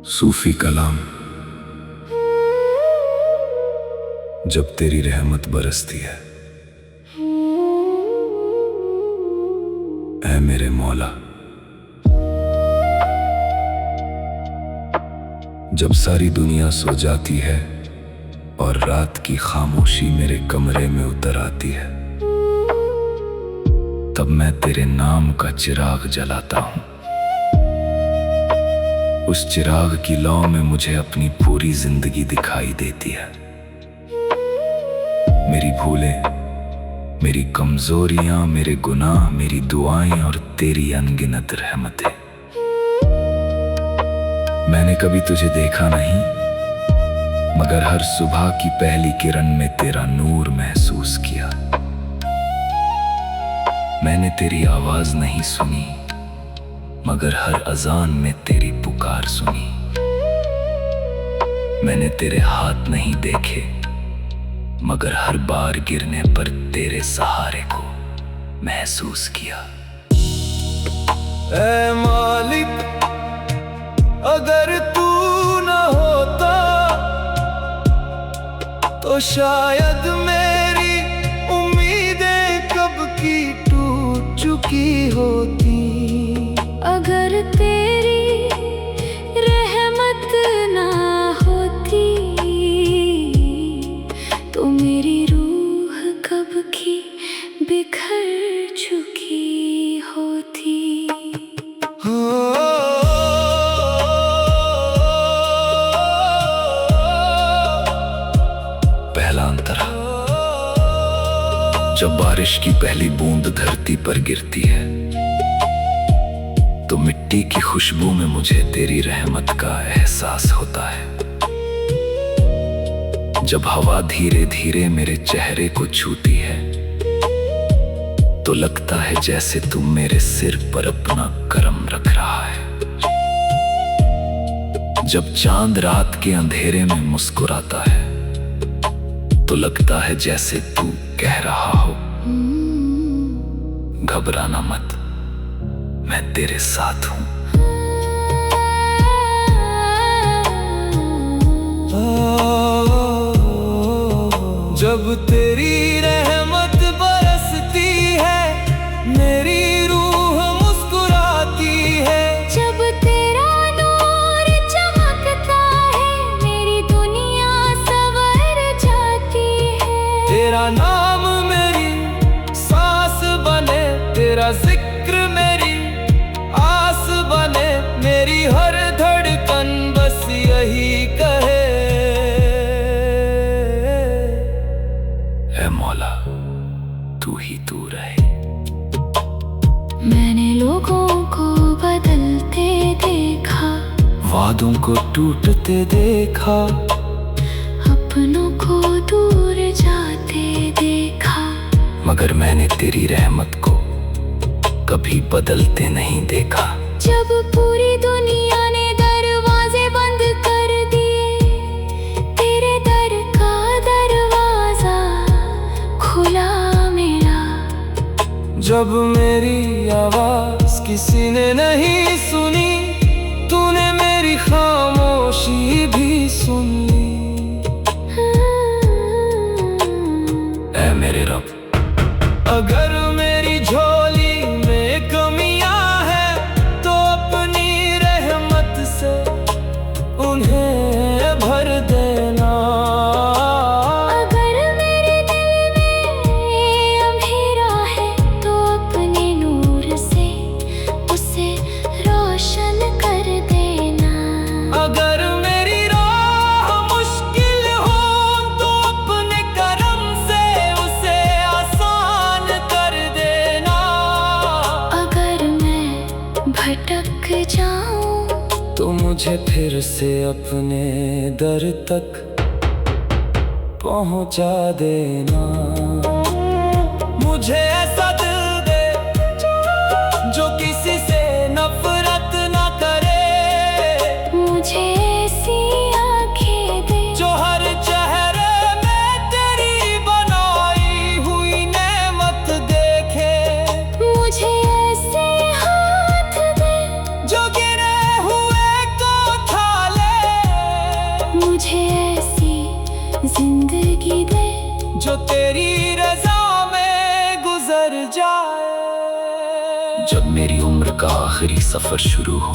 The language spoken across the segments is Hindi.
सूफी कलाम। जब तेरी रहमत बरसती है ऐ मेरे मौला, जब सारी दुनिया सो जाती है और रात की खामोशी मेरे कमरे में उतर आती है, तब मैं तेरे नाम का चिराग जलाता हूँ। उस चिराग की लौ में मुझे अपनी पूरी जिंदगी दिखाई देती है। मेरी भूलें, मेरी कमजोरियां, मेरे गुनाह, मेरी दुआएं और तेरी अनगिनत रहमतें। मैंने कभी तुझे देखा नहीं, मगर हर सुबह की पहली किरण में तेरा नूर महसूस किया। मैंने तेरी आवाज नहीं सुनी, मगर हर अजान में तेरी पुकार सुनी। मैंने तेरे हाथ नहीं देखे, मगर हर बार गिरने पर तेरे सहारे को महसूस किया। ऐ मालिक, अगर तू न होता तो शायद मेरी उम्मीदें कब की टूट चुकी होती। अगर तेरी रहमत ना होती तो मेरी रूह कब की बिखर चुकी होती। पहला अंतरा। जब बारिश की पहली बूंद धरती पर गिरती है तो मिट्टी की खुशबू में मुझे तेरी रहमत का एहसास होता है। जब हवा धीरे धीरे मेरे चेहरे को छूती है तो लगता है जैसे तुम मेरे सिर पर अपना करम रख रहा है। जब चांद रात के अंधेरे में मुस्कुराता है तो लगता है जैसे तू कह रहा हो, घबराना मत, मैं तेरे साथ हूं। जब तेरी रहमत बरसती है मेरी रूह मुस्कुराती है। जब तेरा नूर चमकता है मेरी दुनिया संवर जाती है। तेरा नाम मेरी सांस बने, तेरा जिक्र मेरी आस बने, मेरी हर धड़कन बस यही कहे, ऐ मौला तू ही तू रहे। मैंने लोगों को बदलते देखा, वादों को टूटते देखा, अपनों को दूर जाते देखा, मगर मैंने तेरी रहमत को कभी बदलते नहीं देखा। जब पूरी दुनिया ने दरवाजे बंद कर दिए तेरे दर का दरवाजा खुला मिला। जब मेरी आवाज किसी ने नहीं सुनी तूने मेरी खामोशी भी सुन ली। ऐ मेरे रब, अगर मेरी झोली में कमियां हैं तो अपनी रहमत से उन्हें भर देना। अगर मेरे दिल में अंधेरा है तो अपने नूर से उसे रोशन कर देना। अगर मेरी राह मुश्किल हो तो अपने करम से उसे आसान कर देना। अगर मैं भटक जाऊं तो मुझे फिर से अपने दर तक पहुंचा देना। मुझे ऐसा दिल दे जो किसी से नफरत ना करे, मुझे ऐसी आंखें दे जो हर चेहरे में तेरी बनाई हुई नेमत देखे। मुझे जाए। जब मेरी उम्र का आखिरी सफर शुरू हो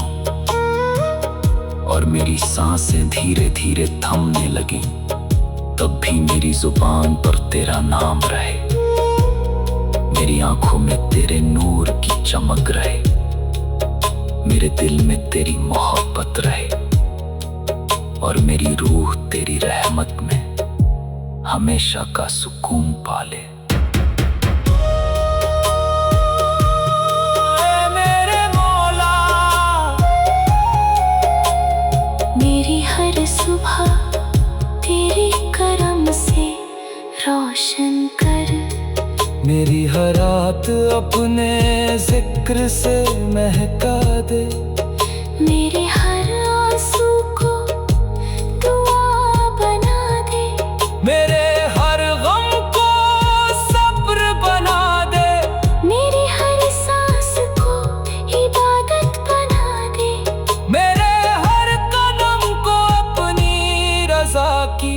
और मेरी सांसें धीरे धीरे थमने लगी, तब भी मेरी जुबान पर तेरा नाम रहे, मेरी आंखों में तेरे नूर की चमक रहे, मेरे दिल में तेरी मोहब्बत रहे और मेरी रूह तेरी रहमत में हमेशा का सुकून पाले। मेरे मौला, मेरी हर सुबह तेरे करम से रोशन कर, मेरी हर रात अपने जिक्र से महका दे, मेरे हर आंसू को दुआ बना दे, मेरे हर गम को सब्र बना दे, मेरी हर सांस को इबादत बना दे, मेरे हर कदम को अपनी रजा की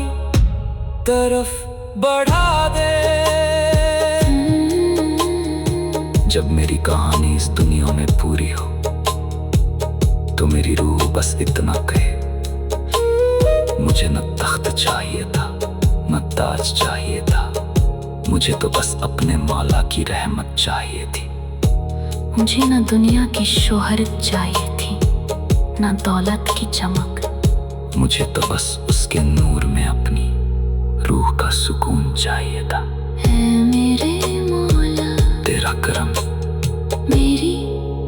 तरफ बढ़ा दे। जब मेरी कहानी इस दुनिया में पूरी हो तो मेरी रूह बस इतना कहे, मुझे न तख्त चाहिए था न ताज चाहिए था, मुझे तो बस अपने मौला की रहमत चाहिए थी। मुझे न दुनिया की शोहरत चाहिए थी न दौलत की चमक, मुझे तो बस उसके नूर में अपनी रूह का सुकून चाहिए था। है मेरे मौला तेरा करम मेरी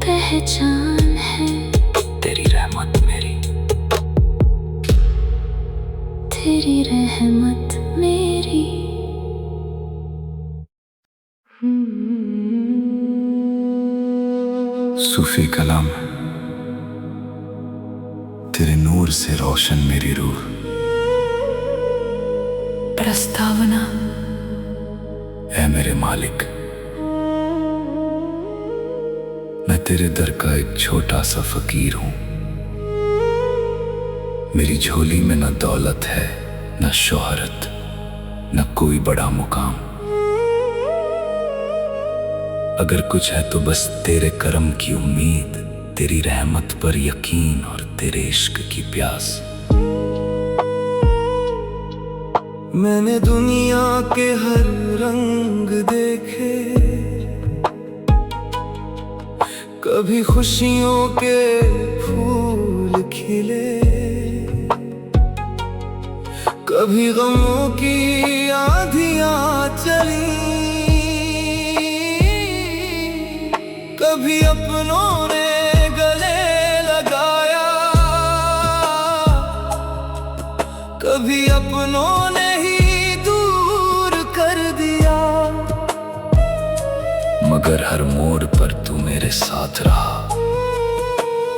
पहचान है, तेरी रहमत मेरी, तेरी रहमत मेरी। सूफी कलाम, तेरे नूर से रोशन मेरी रूह। प्रस्तावना। ऐ मेरे मालिक, मैं तेरे दर का एक छोटा सा फकीर हूं। मेरी झोली में न दौलत है न शोहरत न कोई बड़ा मुकाम, अगर कुछ है तो बस तेरे करम की उम्मीद, तेरी रहमत पर यकीन और तेरे इश्क की प्यास। मैंने दुनिया के हर रंग देखे, कभी खुशियों के फूल खिले, कभी गमों की आंधियां चली, कभी अपनों ने गले लगाया, कभी अपनों ने ही दूर कर दिया, मगर हर मोड़ पर तू मेरे साथ रहा।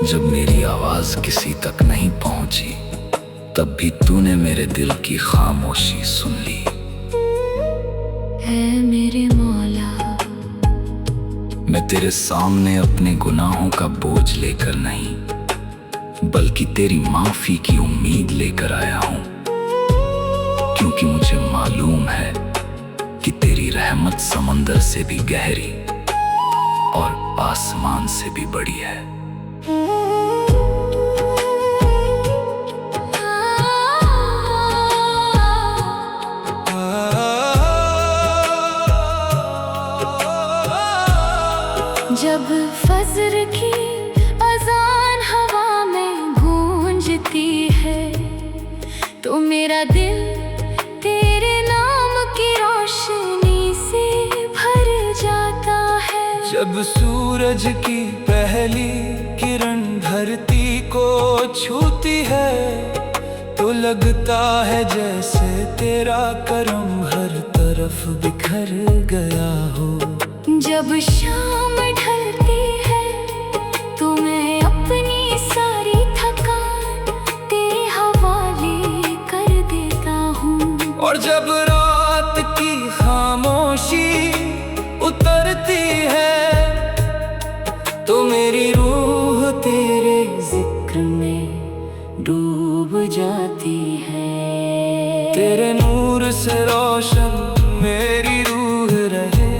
जब मेरी आवाज किसी तक नहीं पहुंची, तब भी तूने मेरे दिल की खामोशी सुन ली। है मेरे मौला, मैं तेरे सामने अपने गुनाहों का बोझ लेकर नहीं, बल्कि तेरी माफी की उम्मीद लेकर आया हूं, क्योंकि मुझे मालूम है कि तेरी रहमत समंदर से भी गहरी और आसमान से भी बड़ी है। जब फजर की अजान हवा में गूंजती है, तो मेरा दिल तेरे नाम की रोशनी से भर जाता है। जब सूरज की पहली किरण धरती को छूती है, तो लगता है जैसे तेरा करम हर तरफ बिखर गया हो। जब शाम ढलती है, तो मैं अपनी सारी थकान तेरे हवाले कर देता हूँ। और जब रात की खामोशी उतरती है, तो मेरी रूह तेरे जिक्र में डूब जाती है। तेरे नूर से रोशन मेरी रूह रहे,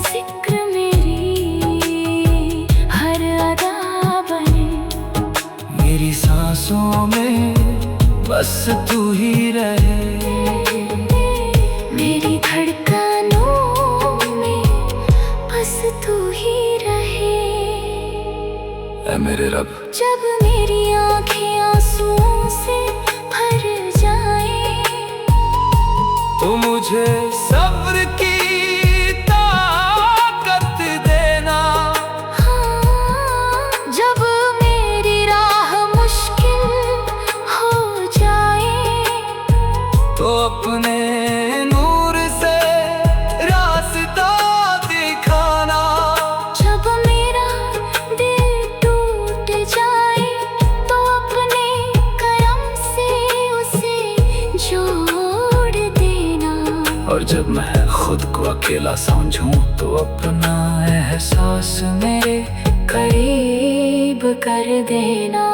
जिक्र मेरी हर अदा बने। मेरी सांसों में बस तू ही रहे। मेरी धड़कनों में बस तू ही रहे। ऐ मेरे रब, जब मेरी आँखें आंसुओं से भर जाए तो मुझे सब्र की ताकत देना। हाँ, जब मेरी राह मुश्किल हो जाए तो अपने नूर से रास्ता दिखाना। जब मेरा दिल टूट जाए तो अपने करम से उसे जोड़ देना। और जब मैं खुद को अकेला समझूं तो अपना एहसास मेरे करीब कर देना।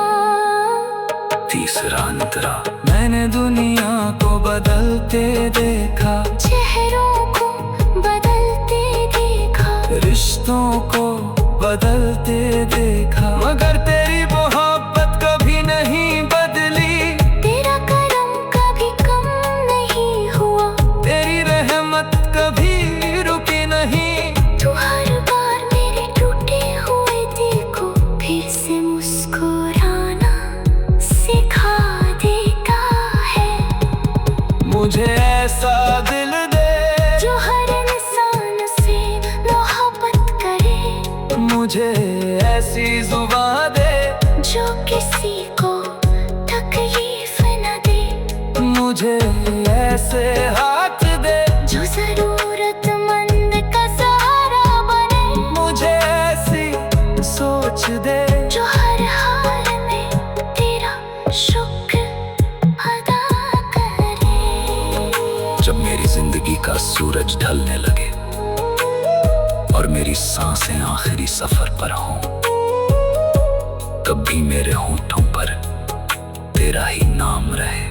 तीसरा अंतरा, मैंने दुनिया को बदलते देखा, चेहरों को बदलते देखा, रिश्तों को बदलते देखा, मगर तेरी मोहब्बत कभी नहीं बदली। तेरा करम कभी कम नहीं हुआ, तेरी रहमत कभी रुकी नहीं। तू हर बार मेरे टूटे हुए दिल को फिर से मुस्कुराना सिखा देता है। मुझे ऐसा दिल दे जो हर इंसान से मोहब्बत करे, मुझे ऐसी जुबान दे जो किसी को तकलीफ न दे, मुझे ऐसे हाथ दे जो जरूरतमंद का सहारा बने, मुझे ऐसी सोच दे जो हर हाल में तेरा शुक्र अदा करे। जब मेरी जिंदगी का सूरज ढलने लगे और मेरी सांसें आखिरी सफर पर हों, तब भी मेरे होंठों पर तेरा ही नाम रहे।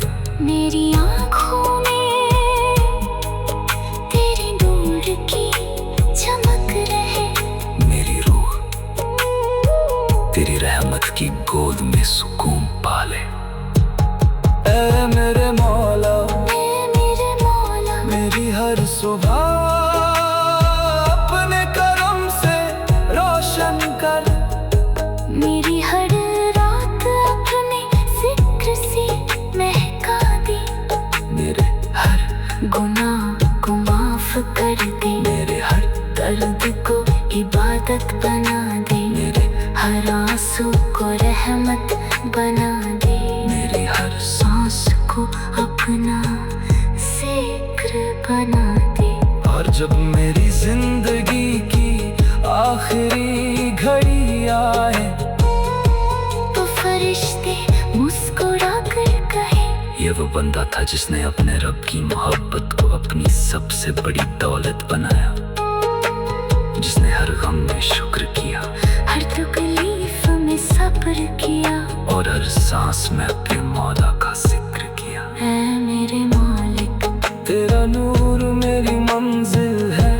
मेरी आँखों में तेरे नूर की चमक रहे। मेरी रूह तेरी रहमत की गोद में सुकून पाले। ऐ मेरे मौला, मेरे मौला, मेरी हर सुबह अपने करम से रोशन कर। मेरी हर रात अपने जिक्र से महका दे। मेरे हर गुनाह को माफ कर दे, मेरे हर दर्द को इबादत बना दे, मेरे हर आंसू को रहमत बना दे, मेरी हर सांस को अपना जिक्र बना दे। और जब मेरी जिंदगी की आखिरी घड़ी आए तो फरिश्ते मुस्कुरा कर कहे, ये वो बंदा था जिसने अपने रब की मोहब्बत को अपनी सबसे बड़ी दौलत बनाया, जिसने हर गम में शुक्र किया, हर तकलीफ में सब्र किया, और हर सांस में अपने मौला का जिक्र किया। ऐ मेरे मालिक, तेरा नूर मेरी मंजिल है,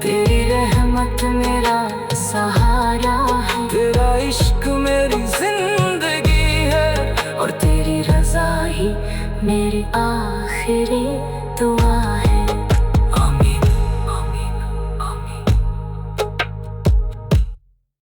तेरी रहमत मेरा सहारा है, तेरा इश्क मेरी जिंदगी है, और तेरी रज़ा ही मेरी आखिरी दुआ है।